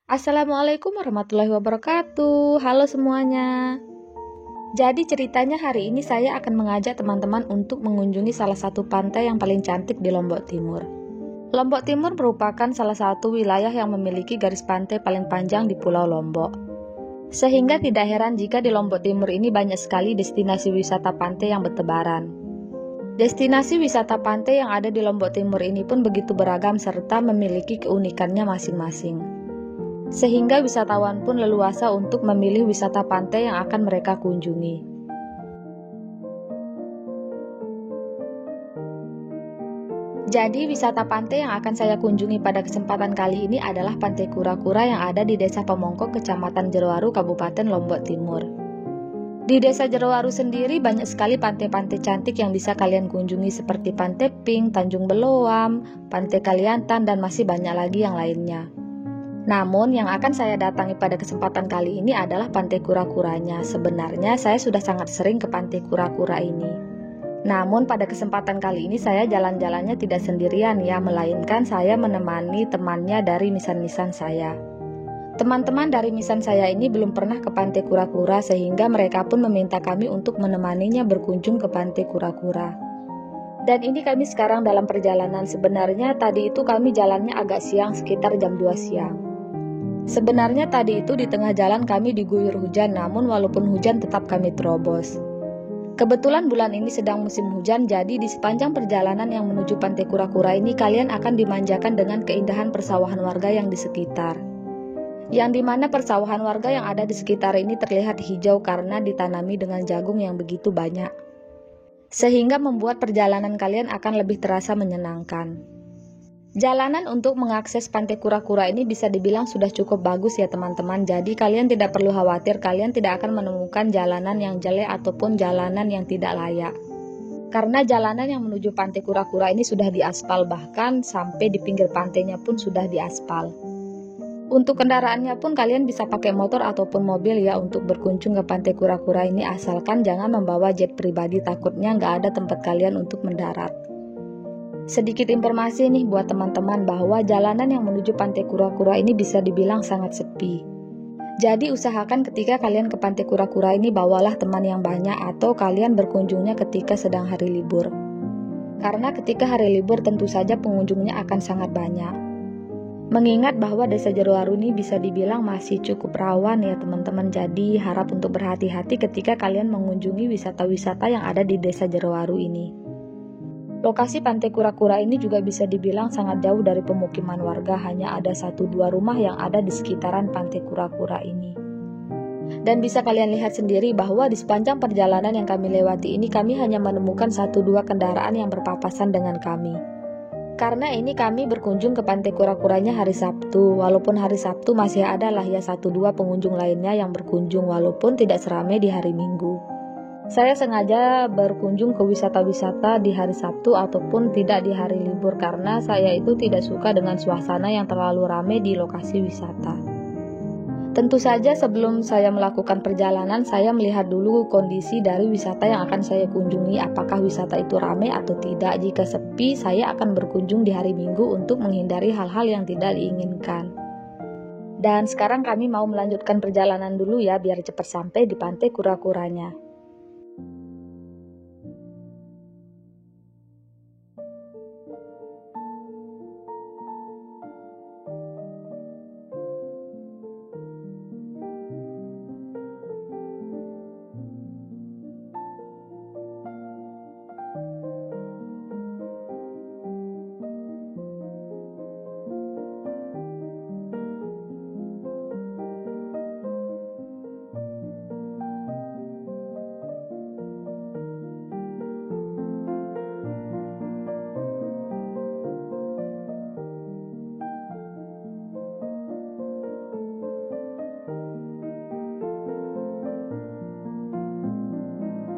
Assalamualaikum warahmatullahi wabarakatuh. Halo semuanya. Jadi ceritanya hari ini saya akan mengajak teman-teman untuk mengunjungi salah satu pantai yang paling cantik di Lombok Timur. Lombok Timur merupakan salah satu wilayah yang memiliki garis pantai paling panjang di Pulau Lombok. Sehingga tidak heran jika di Lombok Timur ini banyak sekali destinasi wisata pantai yang bertebaran. Destinasi wisata pantai yang ada di Lombok Timur ini pun begitu beragam serta memiliki keunikannya masing-masing. Sehingga wisatawan pun leluasa untuk memilih wisata pantai yang akan mereka kunjungi. Jadi wisata pantai yang akan saya kunjungi pada kesempatan kali ini adalah Pantai Kura-Kura yang ada di Desa Pemongkok, Kecamatan Jerowaru, Kabupaten Lombok Timur. Di Desa Jerowaru sendiri banyak sekali pantai-pantai cantik yang bisa kalian kunjungi seperti Pantai Pink, Tanjung Beloam, Pantai Kaliantan, dan masih banyak lagi yang lainnya. Namun yang akan saya datangi pada kesempatan kali ini adalah Pantai Kura-Kuranya. Sebenarnya saya sudah sangat sering ke Pantai Kura-Kura ini. Namun pada kesempatan kali ini saya jalan-jalannya tidak sendirian ya, melainkan saya menemani temannya dari misan-misan saya. Teman-teman dari misan saya ini belum pernah ke Pantai Kura-Kura sehingga mereka pun meminta kami untuk menemaninya berkunjung ke Pantai Kura-Kura. Dan ini kami sekarang dalam perjalanan. Sebenarnya tadi itu kami jalannya agak siang, sekitar jam 2 siang. Sebenarnya tadi itu di tengah jalan kami diguyur hujan, namun walaupun hujan tetap kami terobos. Kebetulan bulan ini sedang musim hujan, jadi di sepanjang perjalanan yang menuju Pantai Kura-Kura ini kalian akan dimanjakan dengan keindahan persawahan warga yang di sekitar. Yang dimana persawahan warga yang ada di sekitar ini terlihat hijau karena ditanami dengan jagung yang begitu banyak. Sehingga membuat perjalanan kalian akan lebih terasa menyenangkan. Jalanan untuk mengakses Pantai Kura-Kura ini bisa dibilang sudah cukup bagus ya teman-teman. Jadi kalian tidak perlu khawatir, kalian tidak akan menemukan jalanan yang jelek ataupun jalanan yang tidak layak. Karena jalanan yang menuju Pantai Kura-Kura ini sudah diaspal, bahkan sampai di pinggir pantainya pun sudah diaspal. Untuk kendaraannya pun kalian bisa pakai motor ataupun mobil ya untuk berkunjung ke Pantai Kura-Kura ini, asalkan jangan membawa jet pribadi, takutnya nggak ada tempat kalian untuk mendarat. Sedikit informasi nih buat teman-teman bahwa jalanan yang menuju Pantai Kura-Kura ini bisa dibilang sangat sepi. Jadi usahakan ketika kalian ke Pantai Kura-Kura ini bawalah teman yang banyak atau kalian berkunjungnya ketika sedang hari libur. Karena ketika hari libur tentu saja pengunjungnya akan sangat banyak. Mengingat bahwa Desa Jerowaru ini bisa dibilang masih cukup rawan ya teman-teman. Jadi harap untuk berhati-hati ketika kalian mengunjungi wisata-wisata yang ada di Desa Jerowaru ini. Lokasi Pantai Kura-Kura ini juga bisa dibilang sangat jauh dari pemukiman warga, hanya ada 1-2 rumah yang ada di sekitaran Pantai Kura-Kura ini. Dan bisa kalian lihat sendiri bahwa di sepanjang perjalanan yang kami lewati ini kami hanya menemukan 1-2 kendaraan yang berpapasan dengan kami. Karena ini kami berkunjung ke Pantai Kura-Kuranya hari Sabtu, walaupun hari Sabtu masih ada lah ya 1-2 pengunjung lainnya yang berkunjung walaupun tidak seramai di hari Minggu. Saya sengaja berkunjung ke wisata-wisata di hari Sabtu ataupun tidak di hari libur karena saya itu tidak suka dengan suasana yang terlalu ramai di lokasi wisata. Tentu saja sebelum saya melakukan perjalanan, saya melihat dulu kondisi dari wisata yang akan saya kunjungi, apakah wisata itu ramai atau tidak. Jika sepi, saya akan berkunjung di hari Minggu untuk menghindari hal-hal yang tidak diinginkan. Dan sekarang kami mau melanjutkan perjalanan dulu ya, biar cepat sampai di Pantai Kura-Kuranya.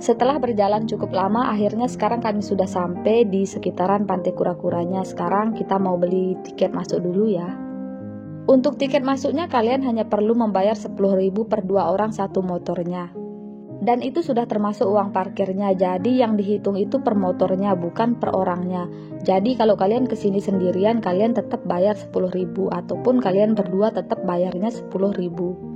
Setelah berjalan cukup lama, akhirnya sekarang kami sudah sampai di sekitaran Pantai Kura-Kuranya. Sekarang kita mau beli tiket masuk dulu ya. Untuk tiket masuknya kalian hanya perlu membayar 10.000 per 2 orang satu motornya. Dan itu sudah termasuk uang parkirnya, jadi yang dihitung itu per motornya bukan per orangnya. Jadi kalau kalian kesini sendirian kalian tetap bayar 10.000, ataupun kalian berdua tetap bayarnya 10.000.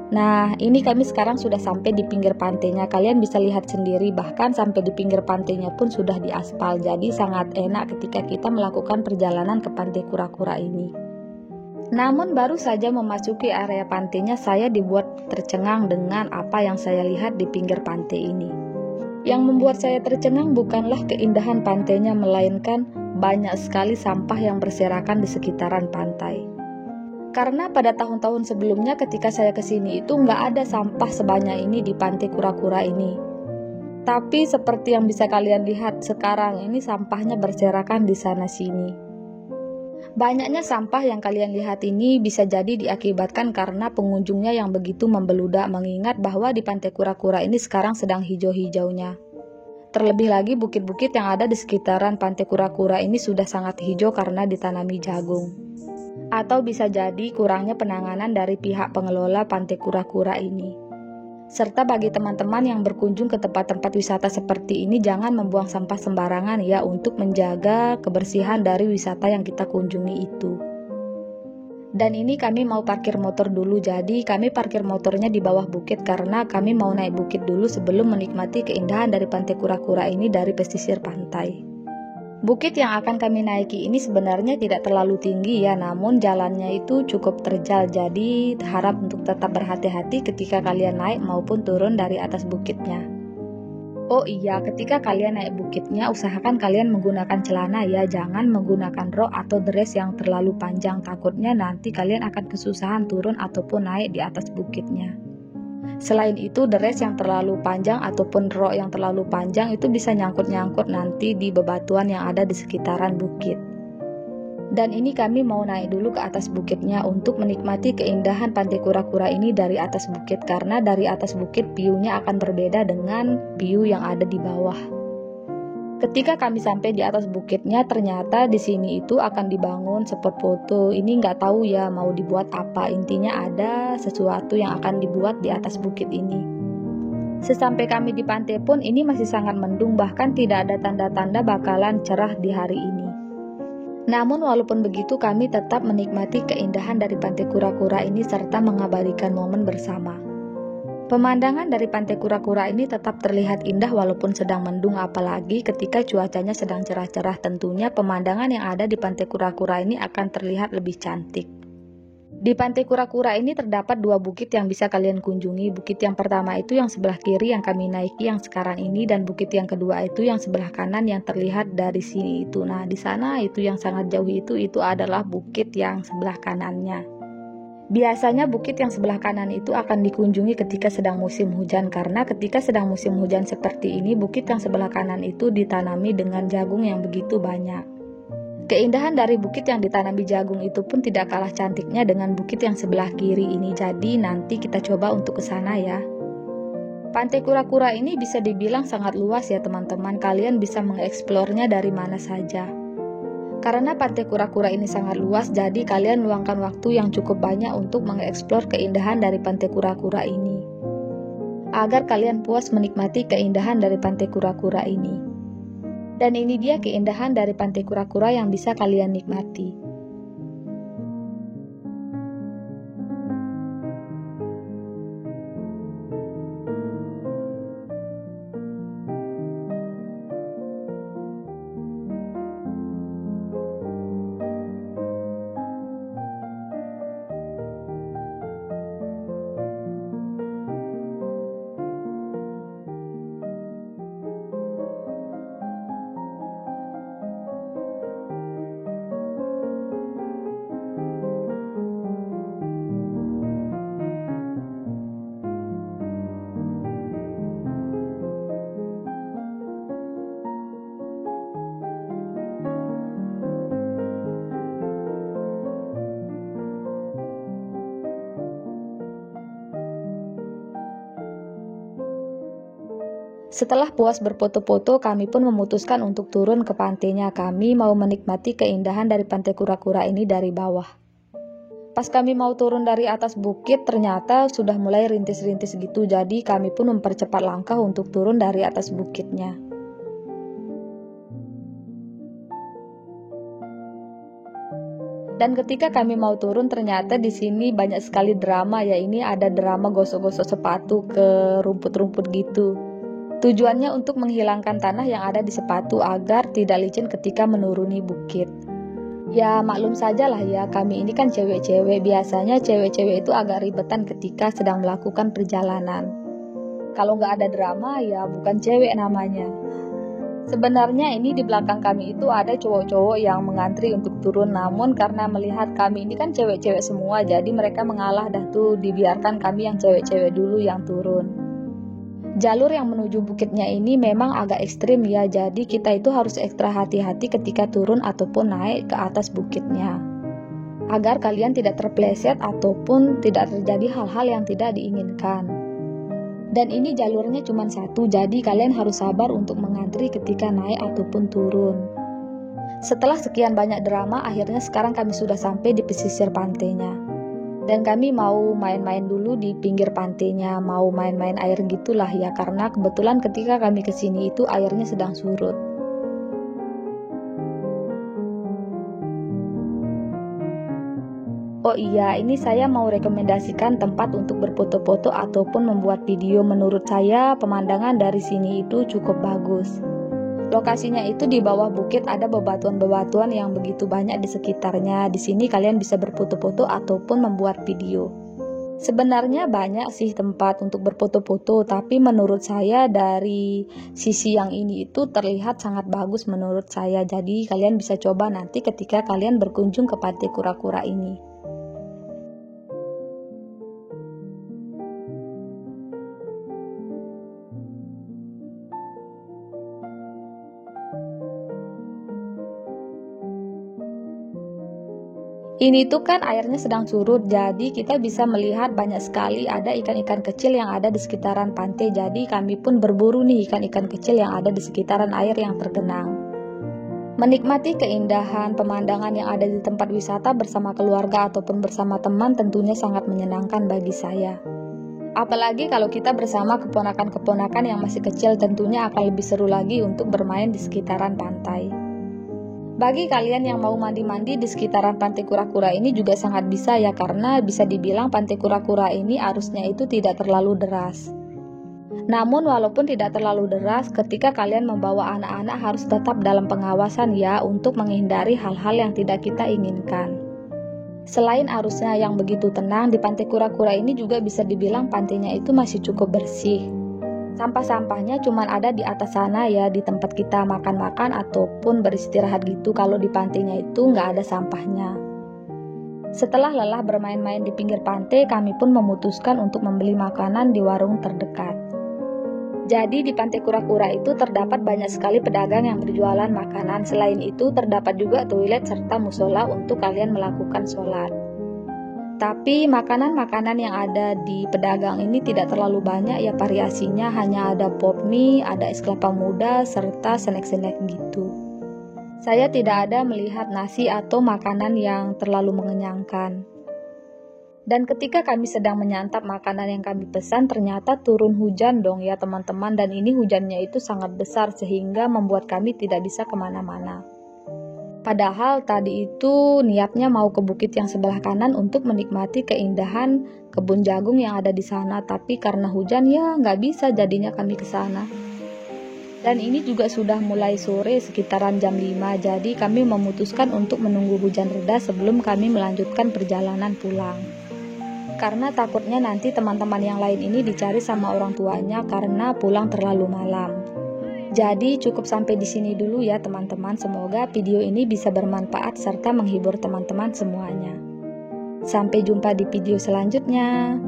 Nah, ini kami sekarang sudah sampai di pinggir pantainya. Kalian bisa lihat sendiri, bahkan sampai di pinggir pantainya pun sudah diaspal. Jadi sangat enak ketika kita melakukan perjalanan ke Pantai Kura-Kura ini. Namun baru saja memasuki area pantainya, saya dibuat tercengang dengan apa yang saya lihat di pinggir pantai ini. Yang membuat saya tercengang bukanlah keindahan pantainya, melainkan banyak sekali sampah yang berserakan di sekitaran pantai. Karena pada tahun-tahun sebelumnya ketika saya kesini itu nggak ada sampah sebanyak ini di Pantai Kura-Kura ini. Tapi seperti yang bisa kalian lihat sekarang ini, sampahnya berserakan di sana-sini. Banyaknya sampah yang kalian lihat ini bisa jadi diakibatkan karena pengunjungnya yang begitu membeludak, mengingat bahwa di Pantai Kura-Kura ini sekarang sedang hijau-hijaunya. Terlebih lagi bukit-bukit yang ada di sekitaran Pantai Kura-Kura ini sudah sangat hijau karena ditanami jagung. Atau bisa jadi kurangnya penanganan dari pihak pengelola Pantai Kura-Kura ini. Serta bagi teman-teman yang berkunjung ke tempat-tempat wisata seperti ini, jangan membuang sampah sembarangan ya, untuk menjaga kebersihan dari wisata yang kita kunjungi itu. Dan ini kami mau parkir motor dulu, jadi kami parkir motornya di bawah bukit karena kami mau naik bukit dulu sebelum menikmati keindahan dari Pantai Kura-Kura ini dari pesisir pantai. Bukit yang akan kami naiki ini sebenarnya tidak terlalu tinggi ya, namun jalannya itu cukup terjal, jadi harap untuk tetap berhati-hati ketika kalian naik maupun turun dari atas bukitnya. Oh iya, ketika kalian naik bukitnya usahakan kalian menggunakan celana ya, jangan menggunakan rok atau dress yang terlalu panjang, takutnya nanti kalian akan kesusahan turun ataupun naik di atas bukitnya. Selain itu, dress yang terlalu panjang ataupun rok yang terlalu panjang itu bisa nyangkut-nyangkut nanti di bebatuan yang ada di sekitaran bukit. Dan ini kami mau naik dulu ke atas bukitnya untuk menikmati keindahan Pantai Kura-Kura ini dari atas bukit, karena dari atas bukit view-nya akan berbeda dengan view yang ada di bawah. Ketika kami sampai di atas bukitnya, ternyata di sini itu akan dibangun spot foto. Ini nggak tahu ya mau dibuat apa, intinya ada sesuatu yang akan dibuat di atas bukit ini. Sesampai kami di pantai pun ini masih sangat mendung, bahkan tidak ada tanda-tanda bakalan cerah di hari ini. Namun walaupun begitu kami tetap menikmati keindahan dari Pantai Kura-Kura ini serta mengabadikan momen bersama. Pemandangan dari Pantai Kura-Kura ini tetap terlihat indah walaupun sedang mendung, apalagi ketika cuacanya sedang cerah-cerah. Tentunya pemandangan yang ada di Pantai Kura-Kura ini akan terlihat lebih cantik. Di Pantai Kura-Kura ini terdapat dua bukit yang bisa kalian kunjungi. Bukit yang pertama itu yang sebelah kiri yang kami naiki yang sekarang ini, dan bukit yang kedua itu yang sebelah kanan yang terlihat dari sini itu. Nah, di sana itu yang sangat jauh itu adalah bukit yang sebelah kanannya. Biasanya bukit yang sebelah kanan itu akan dikunjungi ketika sedang musim hujan, karena ketika sedang musim hujan seperti ini, bukit yang sebelah kanan itu ditanami dengan jagung yang begitu banyak. Keindahan dari bukit yang ditanami jagung itu pun tidak kalah cantiknya dengan bukit yang sebelah kiri ini, jadi nanti kita coba untuk ke sana ya. Pantai Kura-Kura ini bisa dibilang sangat luas ya teman-teman, kalian bisa mengeksplornya dari mana saja. Karena Pantai Kura-Kura ini sangat luas, jadi kalian luangkan waktu yang cukup banyak untuk mengeksplor keindahan dari Pantai Kura-Kura ini. Agar kalian puas menikmati keindahan dari Pantai Kura-Kura ini. Dan ini dia keindahan dari Pantai Kura-Kura yang bisa kalian nikmati. Setelah puas berfoto-foto, kami pun memutuskan untuk turun ke pantainya. Kami mau menikmati keindahan dari Pantai Kura-Kura ini dari bawah. Pas kami mau turun dari atas bukit, ternyata sudah mulai rintis-rintis gitu, jadi kami pun mempercepat langkah untuk turun dari atas bukitnya. Dan ketika kami mau turun, ternyata di sini banyak sekali drama, ya ini ada drama gosok-gosok sepatu ke rumput-rumput gitu. Tujuannya untuk menghilangkan tanah yang ada di sepatu agar tidak licin ketika menuruni bukit. Ya maklum sajalah ya, kami ini kan cewek-cewek, biasanya cewek-cewek itu agak ribetan ketika sedang melakukan perjalanan. Kalau nggak ada drama ya bukan cewek namanya. Sebenarnya ini di belakang kami itu ada cowok-cowok yang mengantri untuk turun, namun karena melihat kami ini kan cewek-cewek semua, jadi mereka mengalah dah tuh, dibiarkan kami yang cewek-cewek dulu yang turun. Jalur yang menuju bukitnya ini memang agak ekstrim ya, jadi kita itu harus ekstra hati-hati ketika turun ataupun naik ke atas bukitnya, agar kalian tidak terpleset ataupun tidak terjadi hal-hal yang tidak diinginkan. Dan ini jalurnya cuma satu, jadi kalian harus sabar untuk mengantri ketika naik ataupun turun. Setelah sekian banyak drama, akhirnya sekarang kami sudah sampai di pesisir pantainya. Dan kami mau main-main dulu di pinggir pantainya, mau main-main air gitulah ya, karena kebetulan ketika kami kesini itu airnya sedang surut. Oh iya, ini saya mau rekomendasikan tempat untuk berfoto-foto ataupun membuat video. Menurut saya pemandangan dari sini itu cukup bagus. Lokasinya itu di bawah bukit, ada bebatuan-bebatuan yang begitu banyak di sekitarnya. Di sini kalian bisa berfoto-foto ataupun membuat video. Sebenarnya banyak sih tempat untuk berfoto-foto, tapi menurut saya dari sisi yang ini itu terlihat sangat bagus menurut saya. Jadi kalian bisa coba nanti ketika kalian berkunjung ke Pantai Kura-Kura ini. Ini tuh kan airnya sedang surut, jadi kita bisa melihat banyak sekali ada ikan-ikan kecil yang ada di sekitaran pantai. Jadi kami pun berburu nih ikan-ikan kecil yang ada di sekitaran air yang tergenang. Menikmati keindahan pemandangan yang ada di tempat wisata bersama keluarga ataupun bersama teman tentunya sangat menyenangkan bagi saya. Apalagi kalau kita bersama keponakan-keponakan yang masih kecil, tentunya akan lebih seru lagi untuk bermain di sekitaran pantai. Bagi kalian yang mau mandi-mandi di sekitaran Pantai Kura-Kura ini juga sangat bisa ya, karena bisa dibilang Pantai Kura-Kura ini arusnya itu tidak terlalu deras. Namun walaupun tidak terlalu deras, ketika kalian membawa anak-anak harus tetap dalam pengawasan ya, untuk menghindari hal-hal yang tidak kita inginkan. Selain arusnya yang begitu tenang, di Pantai Kura-Kura ini juga bisa dibilang pantainya itu masih cukup bersih. Sampah-sampahnya cuma ada di atas sana ya, di tempat kita makan-makan ataupun beristirahat gitu. Kalau di pantainya itu nggak ada sampahnya. Setelah lelah bermain-main di pinggir pantai, kami pun memutuskan untuk membeli makanan di warung terdekat. Jadi di Pantai Kura-Kura itu terdapat banyak sekali pedagang yang berjualan makanan. Selain itu terdapat juga toilet serta musola untuk kalian melakukan sholat. Tapi makanan-makanan yang ada di pedagang ini tidak terlalu banyak ya variasinya, hanya ada pop mie, ada es kelapa muda, serta snack-snack gitu. Saya tidak ada melihat nasi atau makanan yang terlalu mengenyangkan. Dan ketika kami sedang menyantap makanan yang kami pesan, ternyata turun hujan dong ya teman-teman, dan ini hujannya itu sangat besar sehingga membuat kami tidak bisa kemana-mana. Padahal tadi itu niatnya mau ke bukit yang sebelah kanan untuk menikmati keindahan kebun jagung yang ada di sana, tapi karena hujan ya nggak bisa jadinya kami ke sana. Dan ini juga sudah mulai sore sekitaran jam 5, jadi kami memutuskan untuk menunggu hujan reda sebelum kami melanjutkan perjalanan pulang. Karena takutnya nanti teman-teman yang lain ini dicari sama orang tuanya karena pulang terlalu malam. Jadi cukup sampai di sini dulu ya teman-teman. Semoga video ini bisa bermanfaat serta menghibur teman-teman semuanya. Sampai jumpa di video selanjutnya.